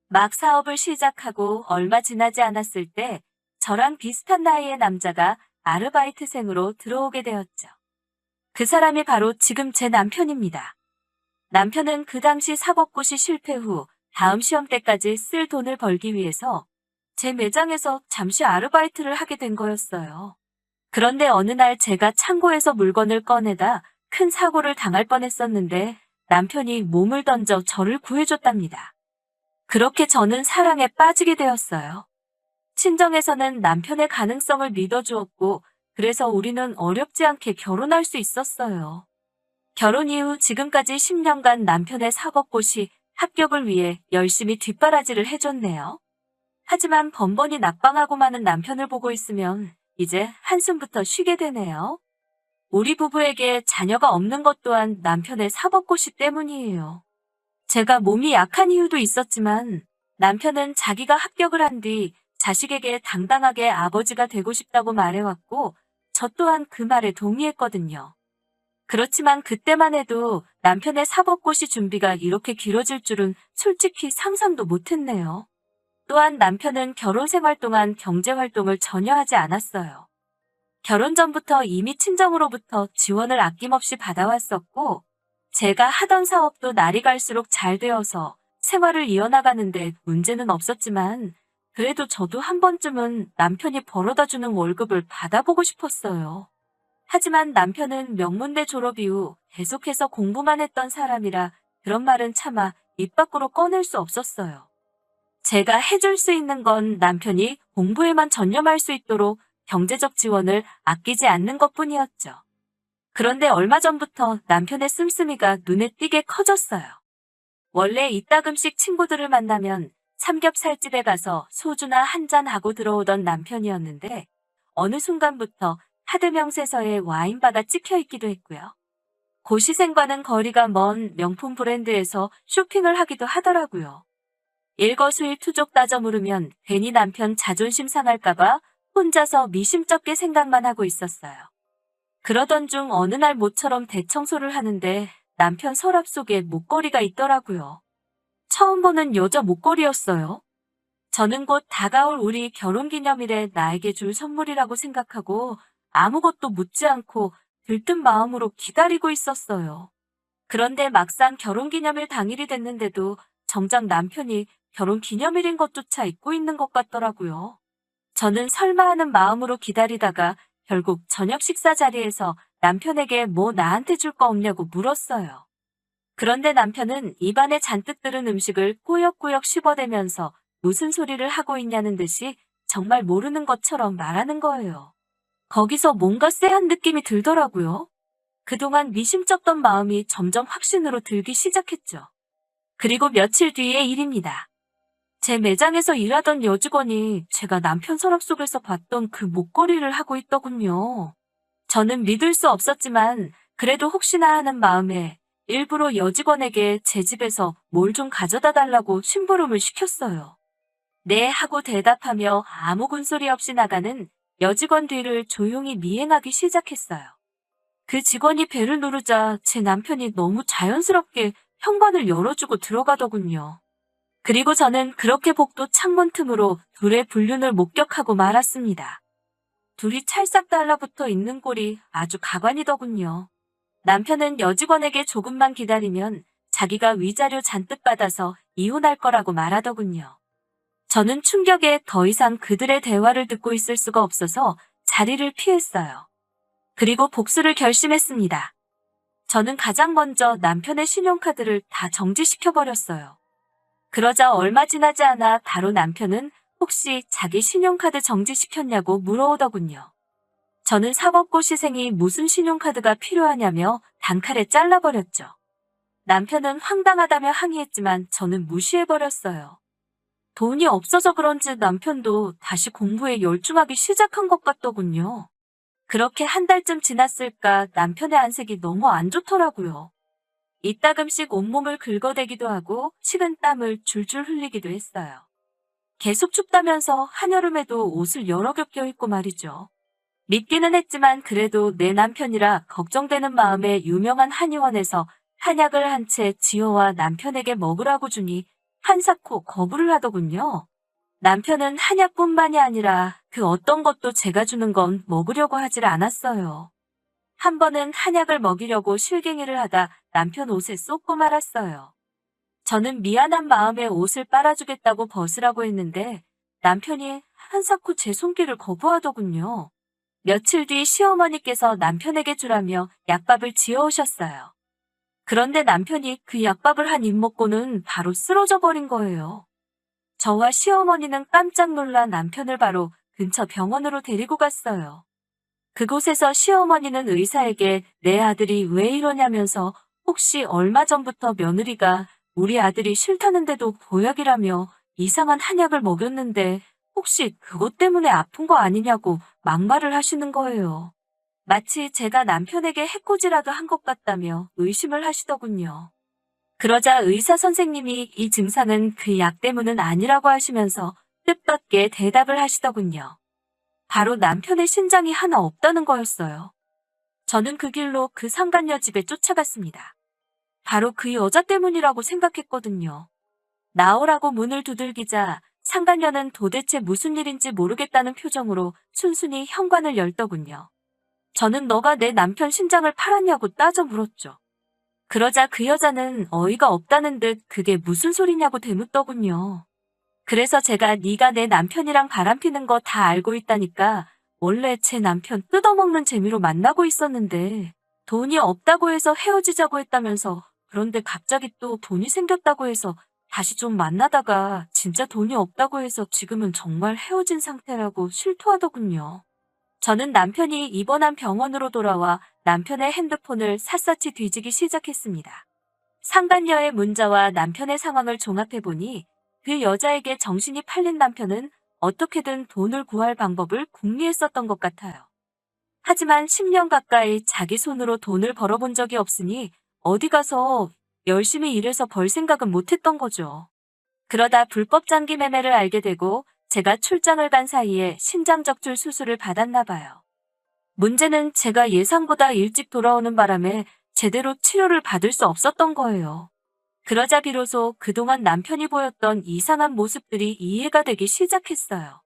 막 사업을 시작하고 얼마 지나지 않았을 때 저랑 비슷한 나이의 남자가 아르바이트생으로 들어오게 되었죠. 그 사람이 바로 지금 제 남편입니다. 남편은 그 당시 사법고시 실패 후 다음 시험 때까지 쓸 돈을 벌기 위해서 제 매장에서 잠시 아르바이트를 하게 된 거였어요. 그런데 어느 날 제가 창고에서 물건을 꺼내다 큰 사고를 당할 뻔했었는데 남편이 몸을 던져 저를 구해줬답니다. 그렇게 저는 사랑에 빠지게 되었어요. 친정에서는 남편의 가능성을 믿어주었고, 그래서 우리는 어렵지 않게 결혼할 수 있었어요. 결혼 이후 지금까지 10년간 남편의 사법고시 합격을 위해 열심히 뒷바라지를 해줬네요. 하지만 번번이 낙방하고 마는 남편을 보고 있으면 이제 한숨부터 쉬게 되네요. 우리 부부에게 자녀가 없는 것 또한 남편의 사법고시 때문이에요. 제가 몸이 약한 이유도 있었지만 남편은 자기가 합격을 한 뒤 자식에게 당당하게 아버지가 되고 싶다고 말해왔고 저 또한 그 말에 동의했거든요. 그렇지만 그때만 해도 남편의 사법고시 준비가 이렇게 길어질 줄은 솔직히 상상도 못했네요. 또한 남편은 결혼 생활 동안 경제활동을 전혀 하지 않았어요. 결혼 전부터 이미 친정으로부터 지원을 아낌없이 받아왔었고 제가 하던 사업도 날이 갈수록 잘 되어서 생활을 이어나가는데 문제는 없었지만 그래도 저도 한 번쯤은 남편이 벌어다주는 월급을 받아보고 싶었어요. 하지만 남편은 명문대 졸업 이후 계속해서 공부만 했던 사람이라 그런 말은 차마 입 밖으로 꺼낼 수 없었어요. 제가 해줄 수 있는 건 남편이 공부에만 전념할 수 있도록 경제적 지원을 아끼지 않는 것뿐이었죠. 그런데 얼마 전부터 남편의 씀씀이가 눈에 띄게 커졌어요. 원래 이따금씩 친구들을 만나면 삼겹살집에 가서 소주나 한잔 하고 들어오던 남편이었는데 어느 순간부터 카드 명세서에 와인바가 찍혀 있기도 했고요. 고시생과는 거리가 먼 명품 브랜드에서 쇼핑을 하기도 하더라고요. 일거수일투족 따져 물으면 괜히 남편 자존심 상할까봐 혼자서 미심쩍게 생각만 하고 있었어요. 그러던 중 어느 날 모처럼 대청소를 하는데 남편 서랍 속에 목걸이가 있더라고요. 처음 보는 여자 목걸이였어요. 저는 곧 다가올 우리 결혼기념일에 나에게 줄 선물이라고 생각하고 아무것도 묻지 않고 들뜬 마음으로 기다리고 있었어요. 그런데 막상 결혼기념일 당일이 됐는데도 정작 남편이 결혼기념일인 것조차 잊고 있는 것 같더라고요. 저는 설마 하는 마음으로 기다리다가 결국 저녁 식사 자리에서 남편에게 뭐 나한테 줄 거 없냐고 물었어요. 그런데 남편은 입안에 잔뜩 들은 음식을 꾸역꾸역 씹어대면서 무슨 소리를 하고 있냐는 듯이 정말 모르는 것처럼 말하는 거예요. 거기서 뭔가 쎄한 느낌이 들더라고요. 그동안 미심쩍던 마음이 점점 확신으로 들기 시작했죠. 그리고 며칠 뒤의 일입니다. 제 매장에서 일하던 여직원이 제가 남편 서랍 속에서 봤던 그 목걸이를 하고 있더군요. 저는 믿을 수 없었지만 그래도 혹시나 하는 마음에 일부러 여직원에게 제 집에서 뭘 좀 가져다 달라고 심부름을 시켰어요. 네 하고 대답하며 아무 군소리 없이 나가는 여직원 뒤를 조용히 미행하기 시작했어요. 그 직원이 벨을 누르자 제 남편이 너무 자연스럽게 현관을 열어주고 들어가더군요. 그리고 저는 그렇게 복도 창문 틈으로 둘의 불륜을 목격하고 말았습니다. 둘이 찰싹 달라붙어 있는 꼴이 아주 가관이더군요. 남편은 여직원에게 조금만 기다리면 자기가 위자료 잔뜩 받아서 이혼할 거라고 말하더군요. 저는 충격에 더 이상 그들의 대화를 듣고 있을 수가 없어서 자리를 피했어요. 그리고 복수를 결심했습니다. 저는 가장 먼저 남편의 신용카드를 다 정지시켜버렸어요. 그러자 얼마 지나지 않아 바로 남편은 혹시 자기 신용카드 정지시켰냐고 물어오더군요. 저는 사법고시생이 무슨 신용카드가 필요하냐며 단칼에 잘라버렸죠. 남편은 황당하다며 항의했지만 저는 무시해버렸어요. 돈이 없어서 그런지 남편도 다시 공부에 열중하기 시작한 것 같더군요. 그렇게 한 달쯤 지났을까 남편의 안색이 너무 안 좋더라고요. 이따금씩 온몸을 긁어대기도 하고 식은 땀을 줄줄 흘리기도 했어요. 계속 춥다면서 한여름에도 옷을 여러 겹 껴입고 말이죠. 믿기는 했지만 그래도 내 남편이라 걱정되는 마음에 유명한 한의원에서 한약을 한 채 지호와 남편에게 먹으라고 주니 한사코 거부를 하더군요. 남편은 한약뿐만이 아니라 그 어떤 것도 제가 주는 건 먹으려고 하질 않았어요. 한 번은 한약을 먹이려고 실갱이를 하다 남편 옷에 쏟고 말았어요. 저는 미안한 마음에 옷을 빨아주겠다고 벗으라고 했는데 남편이 한사코 제 손길을 거부하더군요. 며칠 뒤 시어머니께서 남편에게 주라며 약밥을 지어오셨어요. 그런데 남편이 그 약밥을 한 입 먹고는 바로 쓰러져 버린 거예요. 저와 시어머니는 깜짝 놀라 남편을 바로 근처 병원으로 데리고 갔어요. 그곳에서 시어머니는 의사에게 내 아들이 왜 이러냐면서 혹시 얼마 전부터 며느리가 우리 아들이 싫다는데도 보약이라며 이상한 한약을 먹였는데 혹시 그것 때문에 아픈 거 아니냐고 막말을 하시는 거예요. 마치 제가 남편에게 해코지라도 한 것 같다며 의심을 하시더군요. 그러자 의사 선생님이 이 증상은 그 약 때문은 아니라고 하시면서 뜻밖의 대답을 하시더군요. 바로 남편의 신장이 하나 없다는 거였어요. 저는 그 길로 그 상간녀 집에 쫓아갔습니다. 바로 그 여자 때문이라고 생각했거든요. 나오라고 문을 두들기자 상간녀는 도대체 무슨 일인지 모르겠다는 표정으로 순순히 현관을 열더군요. 저는 너가 내 남편 신장을 팔았냐고 따져 물었죠. 그러자 그 여자는 어이가 없다는 듯 그게 무슨 소리냐고 되묻더군요. 그래서 제가 네가 내 남편이랑 바람피는 거 다 알고 있다니까 원래 제 남편 뜯어먹는 재미로 만나고 있었는데 돈이 없다고 해서 헤어지자고 했다면서 그런데 갑자기 또 돈이 생겼다고 해서 다시 좀 만나다가 진짜 돈이 없다고 해서 지금은 정말 헤어진 상태라고 실토하더군요. 저는 남편이 입원한 병원으로 돌아와 남편의 핸드폰을 샅샅이 뒤지기 시작했습니다. 상간녀의 문자와 남편의 상황을 종합해보니 그 여자에게 정신이 팔린 남편은 어떻게든 돈을 구할 방법을 궁리했었던 것 같아요. 하지만 10년 가까이 자기 손으로 돈을 벌어본 적이 없으니 어디 가서 열심히 일해서 벌 생각은 못했던 거죠. 그러다 불법 장기 매매를 알게 되고 제가 출장을 간 사이에 신장적출 수술을 받았나 봐요. 문제는 제가 예상보다 일찍 돌아오는 바람에 제대로 치료를 받을 수 없었던 거예요. 그러자 비로소 그동안 남편이 보였던 이상한 모습들이 이해가 되기 시작했어요.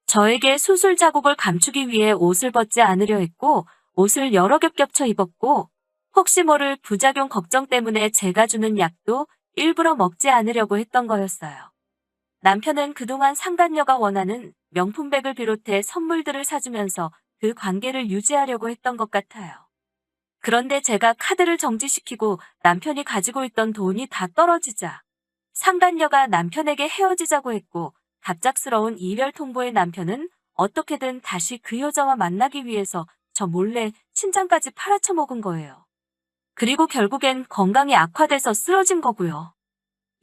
저에게 수술 자국을 감추기 위해 옷을 벗지 않으려 했고 옷을 여러 겹 겹쳐 입었고 혹시 모를 부작용 걱정 때문에 제가 주는 약도 일부러 먹지 않으려고 했던 거였어요. 남편은 그동안 상간녀가 원하는 명품백을 비롯해 선물들을 사주면서 그 관계를 유지하려고 했던 것 같아요. 그런데 제가 카드를 정지시키고 남편이 가지고 있던 돈이 다 떨어지자 상간녀가 남편에게 헤어지자고 했고 갑작스러운 이별 통보의 남편은 어떻게든 다시 그 여자와 만나기 위해서 저 몰래 신장까지 팔아쳐먹은 거예요. 그리고 결국엔 건강이 악화돼서 쓰러진 거고요.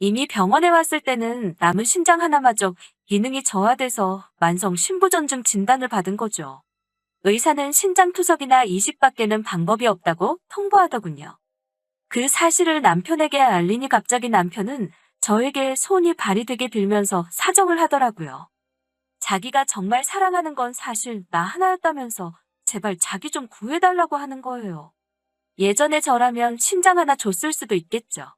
이미 병원에 왔을 때는 남은 신장 하나마저 기능이 저하돼서 만성 신부전증 진단을 받은 거죠. 의사는 신장 투석이나 이식밖에는 방법이 없다고 통보하더군요. 그 사실을 남편에게 알리니 갑자기 남편은 저에게 손이 발이 되게 빌면서 사정을 하더라고요. 자기가 정말 사랑하는 건 사실 나 하나였다면서 제발 자기 좀 구해달라고 하는 거예요. 예전에 저라면 신장 하나 줬을 수도 있겠죠.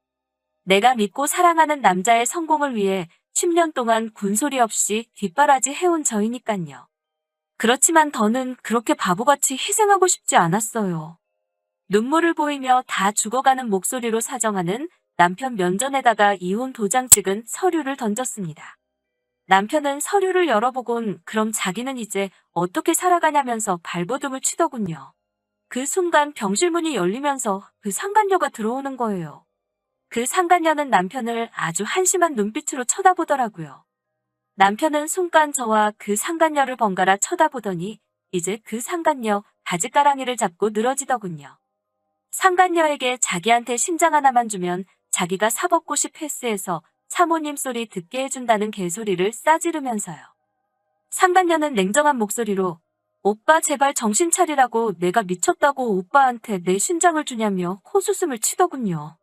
내가 믿고 사랑하는 남자의 성공을 위해 10년 동안 군소리 없이 뒷바라지 해온 저이니깐요. 그렇지만 더는 그렇게 바보같이 희생하고 싶지 않았어요. 눈물을 보이며 다 죽어가는 목소리로 사정하는 남편 면전에다가 이혼 도장 찍은 서류를 던졌습니다. 남편은 서류를 열어보곤 그럼 자기는 이제 어떻게 살아가냐면서 발버둥을 치더군요. 그 순간 병실문이 열리면서 그 상간녀가 들어오는 거예요. 그 상간녀는 남편을 아주 한심한 눈빛으로 쳐다보더라고요. 남편은 순간 저와 그 상간녀를 번갈아 쳐다보더니 이제 그 상간녀 바지가랑이를 잡고 늘어지더군요. 상간녀에게 자기한테 신장 하나만 주면 자기가 사법고시 패스해서 사모님 소리 듣게 해준다는 개소리를 싸지르면서요. 상간녀는 냉정한 목소리로 오빠 제발 정신 차리라고 내가 미쳤다고 오빠한테 내 신장을 주냐며 코수음을 치더군요.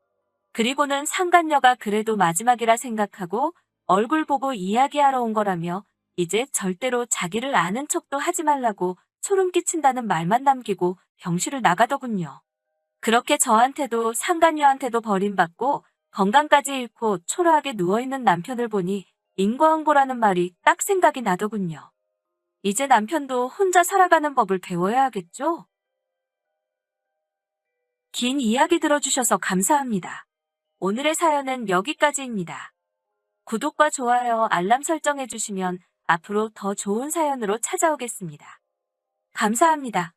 그리고는 상간녀가 그래도 마지막이라 생각하고 얼굴 보고 이야기하러 온 거라며 이제 절대로 자기를 아는 척도 하지 말라고 소름 끼친다는 말만 남기고 병실을 나가더군요. 그렇게 저한테도 상간녀한테도 버림받고 건강까지 잃고 초라하게 누워있는 남편을 보니 인과응보라는 말이 딱 생각이 나더군요. 이제 남편도 혼자 살아가는 법을 배워야 하겠죠? 긴 이야기 들어주셔서 감사합니다. 오늘의 사연은 여기까지입니다. 구독과 좋아요, 알람 설정해주시면 앞으로 더 좋은 사연으로 찾아오겠습니다. 감사합니다.